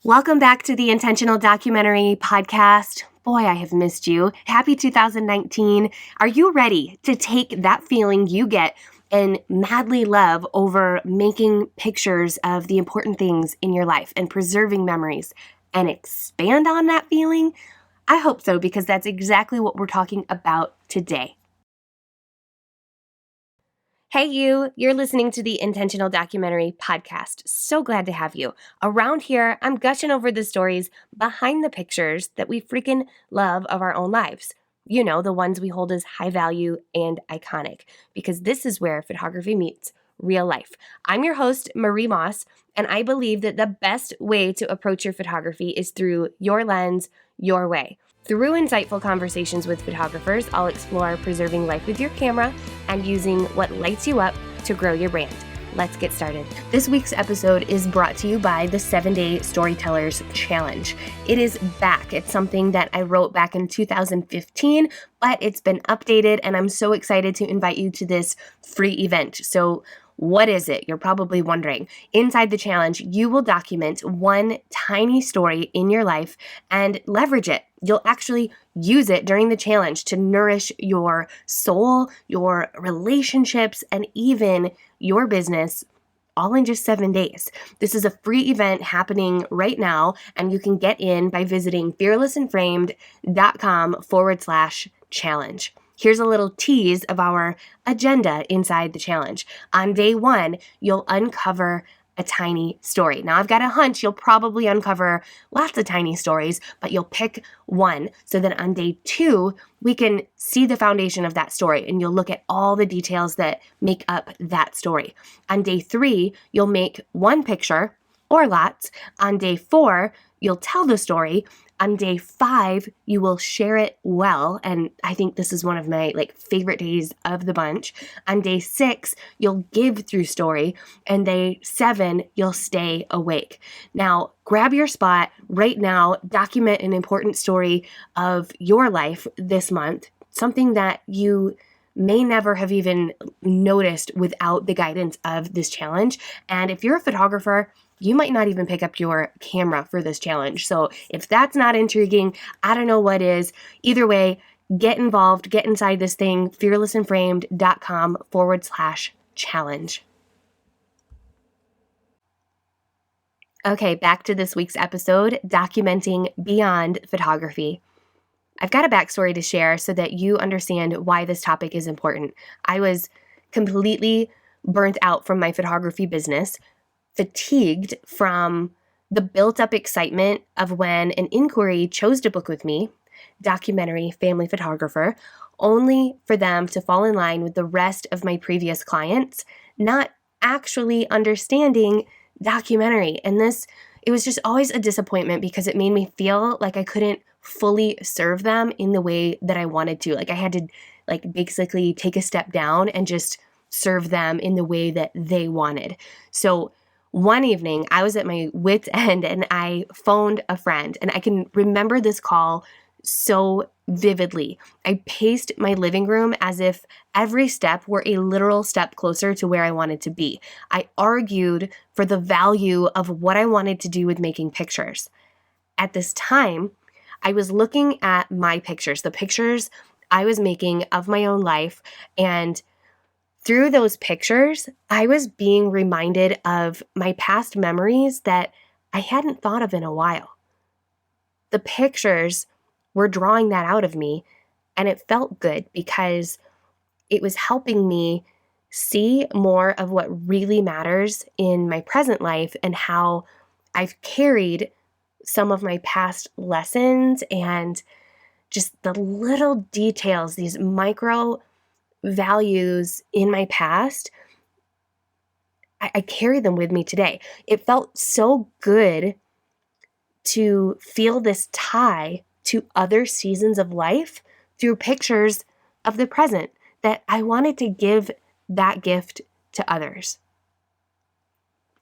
Welcome back to the Intentional Documentary Podcast. Boy, I have missed you. Happy 2019. Are you ready to take that feeling you get and madly love over making pictures of the important things in your life and preserving memories and expand on that feeling? I hope so, because that's exactly what we're talking about today. Hey you're listening to the Intentional Documentary Podcast. So glad to have you. Around here, I'm gushing over the stories behind the pictures that we freaking love of our own lives. You know, the ones we hold as high value and iconic, because this is where photography meets real life. I'm your host, Marie Moss, and I believe that the best way to approach your photography is through your lens, your way. Through insightful conversations with photographers, I'll explore preserving life with your camera and using what lights you up to grow your brand. Let's get started. This week's episode is brought to you by the 7-Day Storytellers Challenge. It is back. It's something that I wrote back in 2015, but it's been updated, and I'm so excited to invite you to this free event. So what is it? You're probably wondering. Inside the challenge, you will document one tiny story in your life and leverage it. You'll actually use it during the challenge to nourish your soul, your relationships, and even your business, all in just 7 days. This is a free event happening right now, and you can get in by visiting fearlessandframed.com/challenge. Here's a little tease of our agenda inside the challenge. On day 1, you'll uncover a tiny story. Now, I've got a hunch you'll probably uncover lots of tiny stories, but you'll pick one so that on day 2, we can see the foundation of that story, and you'll look at all the details that make up that story. On day 3, you'll make one picture or lots. On day 4, you'll tell the story. On day 5, you will share it well, and I think this is one of my favorite days of the bunch. On day 6, you'll give through story, and day 7, you'll stay awake. Now, grab your spot right now, document an important story of your life this month, something that you may never have even noticed without the guidance of this challenge. And if you're a photographer, you might not even pick up your camera for this challenge. So if that's not intriguing, I don't know what is. Either way, get involved, get inside this thing, fearlessandframed.com/challenge. Okay, back to this week's episode, documenting beyond photography. I've got a backstory to share so that you understand why this topic is important. I was completely burnt out from my photography business, fatigued from the built-up excitement of when an inquiry chose to book with me, documentary family photographer, only for them to fall in line with the rest of my previous clients, not actually understanding documentary. And it was just always a disappointment because it made me feel like I couldn't fully serve them in the way that I wanted to. I had to basically take a step down and just serve them in the way that they wanted. So one evening, I was at my wit's end and I phoned a friend, and I can remember this call so vividly. I paced my living room as if every step were a literal step closer to where I wanted to be. I argued for the value of what I wanted to do with making pictures. At this time, I was looking at my pictures, the pictures I was making of my own life, and through those pictures, I was being reminded of my past memories that I hadn't thought of in a while. The pictures were drawing that out of me, and it felt good because it was helping me see more of what really matters in my present life and how I've carried some of my past lessons and just the little details, these micro values in my past, I carry them with me today. It felt so good to feel this tie to other seasons of life through pictures of the present, that I wanted to give that gift to others.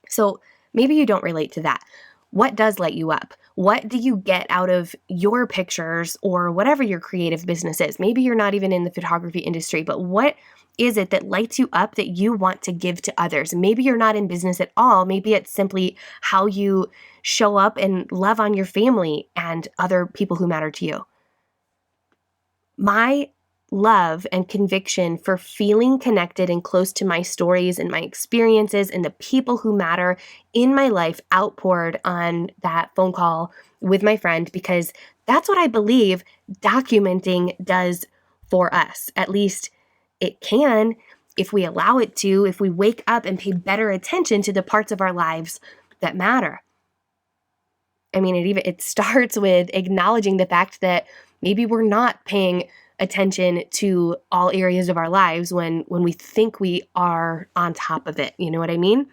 So maybe you don't relate to that. What does light you up? What do you get out of your pictures or whatever your creative business is? Maybe you're not even in the photography industry, but what is it that lights you up that you want to give to others? Maybe you're not in business at all. Maybe it's simply how you show up and love on your family and other people who matter to you. My love and conviction for feeling connected and close to my stories and my experiences and the people who matter in my life outpoured on that phone call with my friend, because that's what I believe documenting does for us. At least it can, if we allow it to, if we wake up and pay better attention to the parts of our lives that matter. I mean, it starts with acknowledging the fact that maybe we're not paying attention to all areas of our lives when we think we are on top of it. You know what I mean?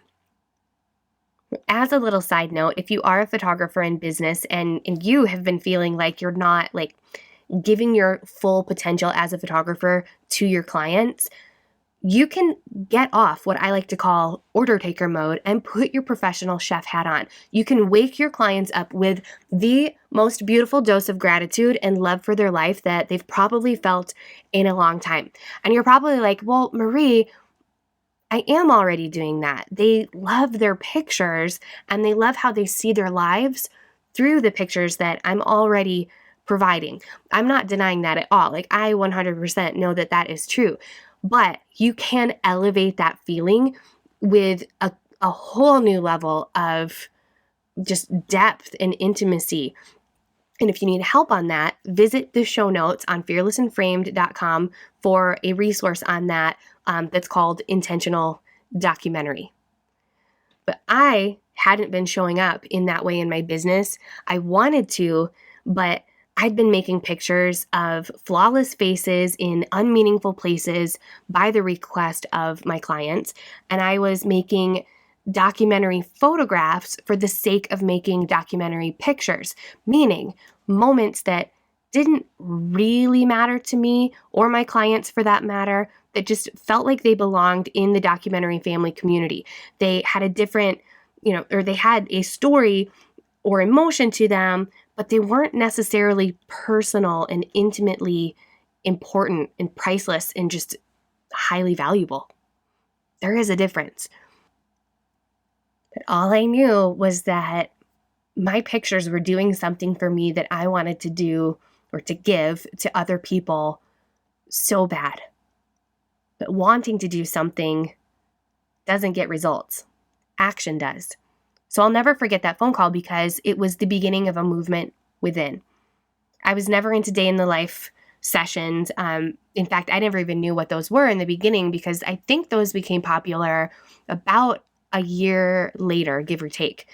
As a little side note, if you are a photographer in business and you have been feeling like you're not like giving your full potential as a photographer to your clients, you can get off what I like to call order taker mode and put your professional chef hat on. You can wake your clients up with the most beautiful dose of gratitude and love for their life that they've probably felt in a long time. And you're probably like, well, Marie, I am already doing that. They love their pictures and they love how they see their lives through the pictures that I'm already providing. I'm not denying that at all. Like, I 100% know that that is true. But you can elevate that feeling with a whole new level of just depth and intimacy. And if you need help on that, visit the show notes on fearlessandframed.com for a resource on that that's called Intentional Documentary. But I hadn't been showing up in that way in my business. I wanted to, but I'd been making pictures of flawless faces in unmeaningful places by the request of my clients, and I was making documentary photographs for the sake of making documentary pictures, meaning moments that didn't really matter to me or my clients for that matter, that just felt like they belonged in the documentary family community. They had a different, or they had a story or emotion to them, but they weren't necessarily personal and intimately important and priceless and just highly valuable. There is a difference. But all I knew was that my pictures were doing something for me that I wanted to do or to give to other people so bad. But wanting to do something doesn't get results. Action does. So I'll never forget that phone call because it was the beginning of a movement within. I was never into day in the life sessions. In fact, I never even knew what those were in the beginning because I think those became popular about a year later, give or take.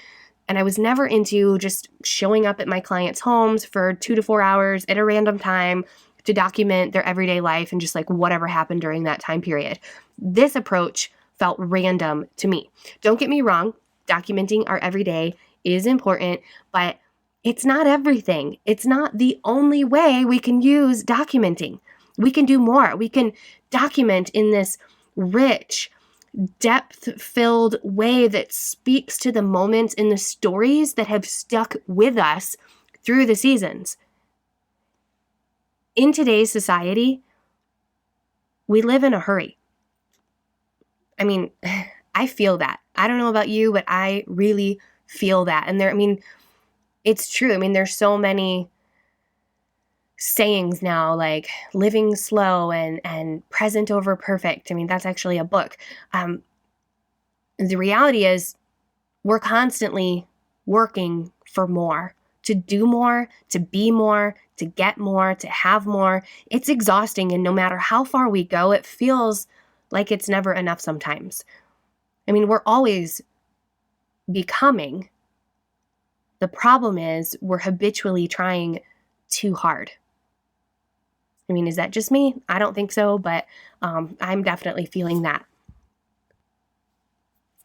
And I was never into just showing up at my clients' homes for 2 to 4 hours at a random time to document their everyday life and just like whatever happened during that time period. This approach felt random to me. Don't get me wrong, documenting our everyday is important, but it's not everything. It's not the only way we can use documenting. We can do more. We can document in this rich, depth-filled way that speaks to the moments in the stories that have stuck with us through the seasons. In today's society, we live in a hurry. I mean, I feel that. I don't know about you, but I really feel that. And it's true. There's so many sayings now, like living slow and present over perfect. That's actually a book. The reality is we're constantly working for more, to do more, to be more, to get more, to have more. It's exhausting. And no matter how far we go, it feels like it's never enough sometimes. We're always becoming. The problem is we're habitually trying too hard. Is that just me? I don't think so, but I'm definitely feeling that.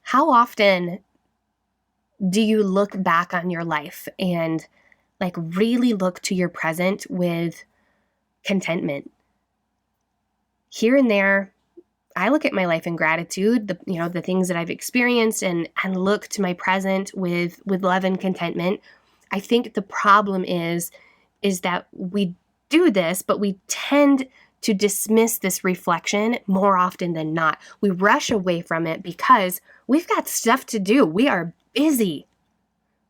How often do you look back on your life and really look to your present with contentment? Here and there, I look at my life in gratitude, the things that I've experienced and look to my present with love and contentment. I think the problem is that we do this, but we tend to dismiss this reflection more often than not. We rush away from it because we've got stuff to do. We are busy.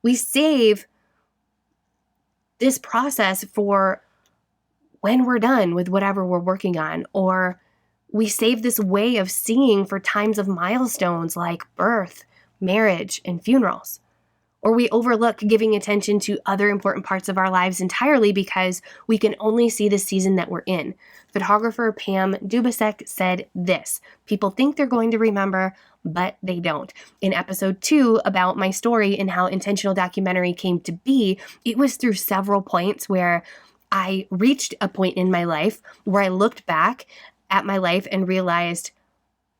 We save this process for when we're done with whatever we're working on, or we save this way of seeing for times of milestones like birth, marriage, and funerals. Or we overlook giving attention to other important parts of our lives entirely because we can only see the season that we're in. Photographer Pam Dubasek said this: people think they're going to remember, but they don't. In episode 2 about my story and how intentional documentary came to be, it was through several points where I reached a point in my life where I looked back at my life and realized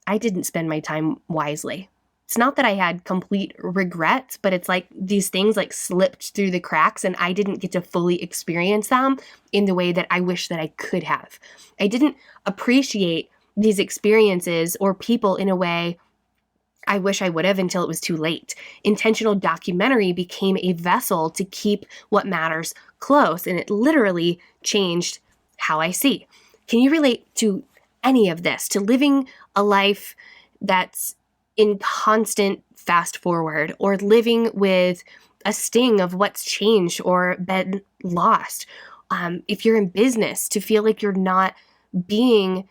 I didn't spend my time wisely. It's not that I had complete regrets, but it's like these things like slipped through the cracks and I didn't get to fully experience them in the way that I wish that I could have. I didn't appreciate these experiences or people in a way I wish I would have until it was too late. Intentional documentary became a vessel to keep what matters close, and it literally changed how I see. Can you relate to any of this, to living a life that's in constant fast forward, or living with a sting of what's changed or been lost? If you're in business, to feel like you're not being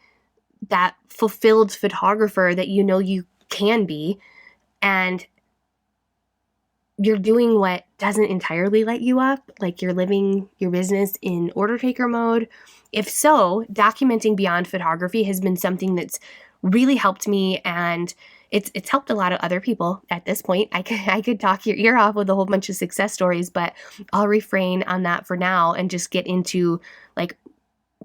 that fulfilled photographer that you know you can be, and you're doing what doesn't entirely light you up, like you're living your business in order taker mode. If so, documenting beyond photography has been something that's really helped me, and it's helped a lot of other people at this point. I could talk your ear off with a whole bunch of success stories, but I'll refrain on that for now and just get into like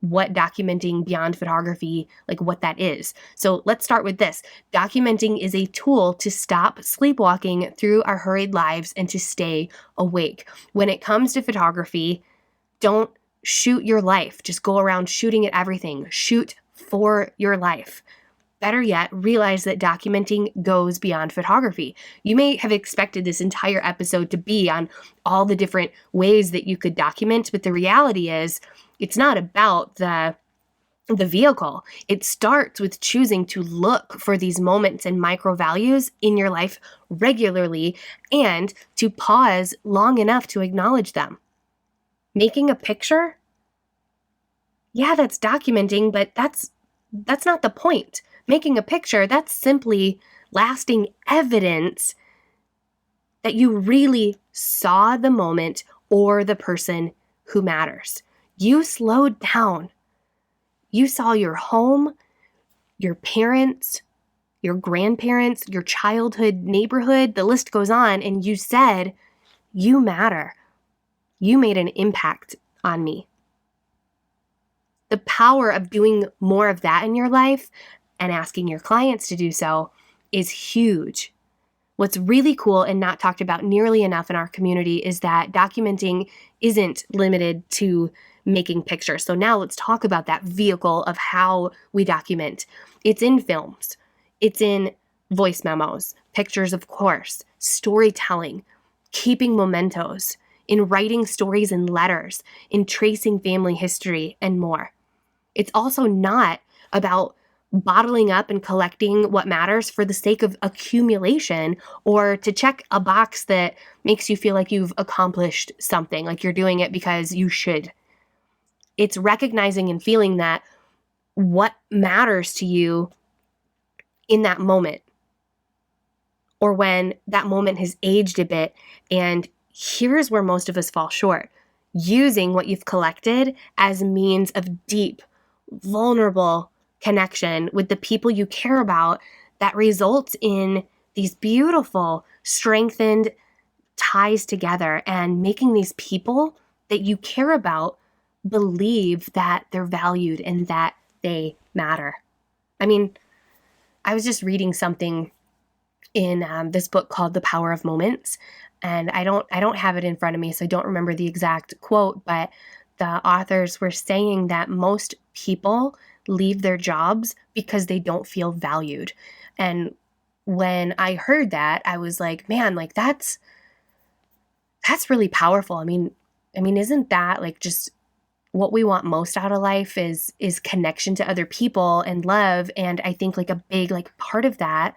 what documenting beyond photography, like what that is. So let's start with this. Documenting is a tool to stop sleepwalking through our hurried lives and to stay awake. When it comes to photography, don't shoot your life. Just go around shooting at everything. Shoot for your life. Better yet, realize that documenting goes beyond photography. You may have expected this entire episode to be on all the different ways that you could document, but the reality is it's not about the vehicle. It starts with choosing to look for these moments and micro values in your life regularly and to pause long enough to acknowledge them. Making a picture? Yeah, that's documenting, but that's not the point. Making a picture, that's simply lasting evidence that you really saw the moment or the person who matters. You slowed down. You saw your home, your parents, your grandparents, your childhood neighborhood, the list goes on, and you said, you matter. You made an impact on me. The power of doing more of that in your life and asking your clients to do so is huge. What's really cool and not talked about nearly enough in our community is that documenting isn't limited to making pictures. So now let's talk about that vehicle of how we document. It's in films. It's in voice memos, pictures, of course, storytelling, keeping mementos, in writing stories and letters, in tracing family history, and more. It's also not about bottling up and collecting what matters for the sake of accumulation or to check a box that makes you feel like you've accomplished something, like you're doing it because you should. It's recognizing and feeling that what matters to you in that moment, or when that moment has aged a bit. And here's where most of us fall short: using what you've collected as a means of deep, vulnerable connection with the people you care about that results in these beautiful, strengthened ties together, and making these people that you care about believe that they're valued and that they matter. I mean, I was just reading something in this book called The Power of Moments, and I don't have it in front of me, so I don't remember the exact quote, but the authors were saying that most people leave their jobs because they don't feel valued. And when I heard that, I was like, man, like that's really powerful. I mean, isn't that like just what we want most out of life is connection to other people and love. And I think like a big like part of that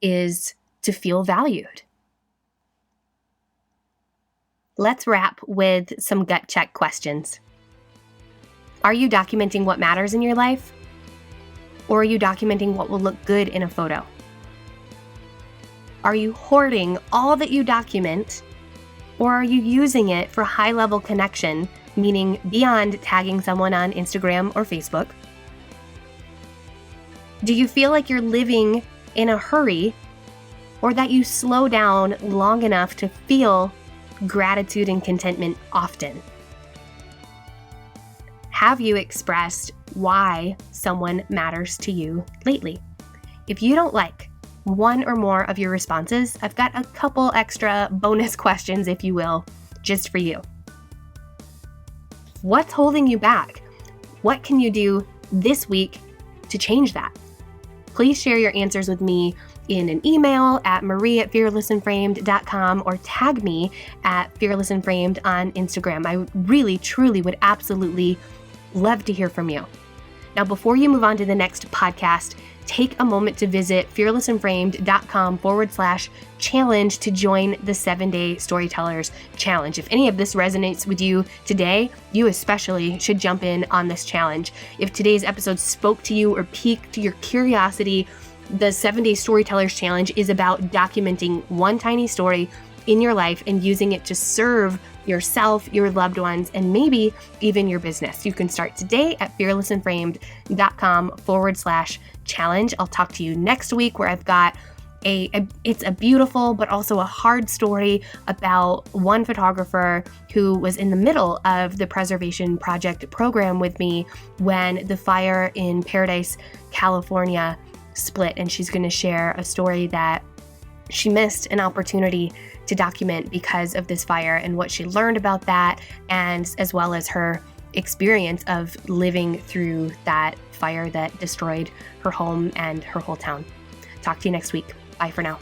is to feel valued. Let's wrap with some gut check questions. Are you documenting what matters in your life? Or are you documenting what will look good in a photo? Are you hoarding all that you document? Or are you using it for high-level connection, meaning beyond tagging someone on Instagram or Facebook? Do you feel like you're living in a hurry, or that you slow down long enough to feel gratitude and contentment often? Have you expressed why someone matters to you lately? If you don't like one or more of your responses, I've got a couple extra bonus questions, if you will, just for you. What's holding you back? What can you do this week to change that? Please share your answers with me in an email at marie@fearlessandframed.com or tag me at fearlessandframed on Instagram. I really, truly would absolutely love to hear from you. Now, before you move on to the next podcast, take a moment to visit fearlessandframed.com/challenge to join the 7-day Storytellers challenge. If any of this resonates with you today, you especially should jump in on this challenge. If today's episode spoke to you or piqued your curiosity, the 7-day Storytellers challenge is about documenting one tiny story in your life and using it to serve yourself, your loved ones, and maybe even your business. You can start today at fearlessandframed.com/challenge. I'll talk to you next week where I've got it's a beautiful but also a hard story about one photographer who was in the middle of the preservation project program with me when the fire in Paradise, California split, and she's going to share a story that she missed an opportunity to document because of this fire and what she learned about that, and as well as her experience of living through that fire that destroyed her home and her whole town. Talk to you next week. Bye for now.